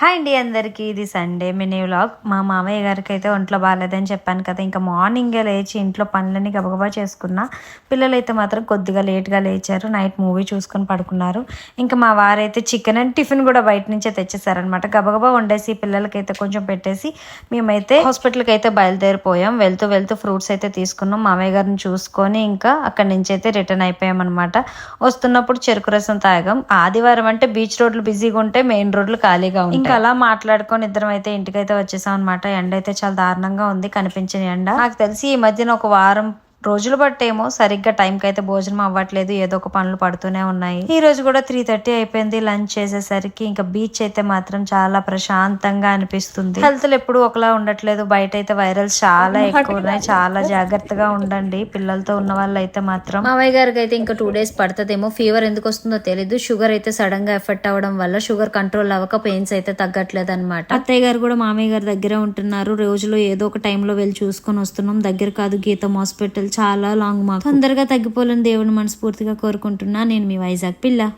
Hi అండి అందరికీ, ఇది సండే మినీ వ్లాగ్. మా మామయ్య గారికి అయితే ఒంట్లో బాగాలేదని చెప్పాను కదా, ఇంకా మార్నింగే లేచి ఇంట్లో పనులని గబగబా చేసుకున్నా. పిల్లలు అయితే మాత్రం కొద్దిగా లేట్గా లేచారు, నైట్ మూవీ చూసుకొని పడుకున్నారు. ఇంకా మా వారైతే చికెన్ అండ్ టిఫిన్ కూడా బయట నుంచే తెచ్చేసారనమాట. గబగబా వండేసి పిల్లలకైతే కొంచెం పెట్టేసి మేమైతే హాస్పిటల్కి అయితే బయలుదేరిపోయాం. వెళ్తూ వెళ్తూ ఫ్రూట్స్ అయితే తీసుకున్నాం. మామయ్య గారిని చూసుకొని ఇంకా అక్కడి నుంచి అయితే రిటర్న్ అయిపోయాం అనమాట. వస్తున్నప్పుడు చెరుకు రసం తాగాం. ఆదివారం అంటే బీచ్ రోడ్లు బిజీగా ఉంటే మెయిన్ రోడ్లు ఖాళీగా ఉంటాయి. ఇంకా అలా మాట్లాడుకొని ఇద్దరం అయితే ఇంటికైతే వచ్చేసాం అనమాట. ఎండ అయితే చాలా దారుణంగా ఉంది, కనిపించిన ఎండ. నాకు తెలిసి ఈ మధ్యన ఒక వారం రోజులు బట్టేమో సరిగ్గా టైంకి అయితే భోజనం అవ్వట్లేదు, ఏదో ఒక పనులు పడుతూనే ఉన్నాయి. ఈ రోజు కూడా 3:30 అయిపోయింది లంచ్ చేసేసరికి. ఇంకా బీచ్ అయితే మాత్రం చాలా ప్రశాంతంగా అనిపిస్తుంది. హెల్త్ ఎప్పుడు ఒకలా ఉండట్లేదు, బయట అయితే వైరల్స్ చాలా ఎక్కువ ఉన్నాయి. చాలా జాగ్రత్తగా ఉండండి పిల్లలతో ఉన్న వాళ్ళు అయితే మాత్రం. మామయ్య గారికి అయితే ఇంకా 2 days పడుతుందేమో. ఫీవర్ ఎందుకు వస్తుందో తెలీదు. షుగర్ అయితే సడన్ గా ఎఫెక్ట్ అవ్వడం వల్ల షుగర్ కంట్రోల్ అవ్వక పెయిన్స్ అయితే తగ్గట్లేదు అనమాట. అత్తయ్య గారు కూడా మామయ్య గారి దగ్గర ఉంటున్నారు. రోజులో ఏదో ఒక టైంలో వెళ్ళి చూసుకొని వస్తున్నాం. దగ్గర కాదు, గీతం హాస్పిటల్ చాలా లాంగ్. మాకు తొందరగా తగ్గిపోవాలని దేవుని మనస్ఫూర్తిగా కోరుకుంటున్నా. నేను మీ వైజాగ్ పిల్ల.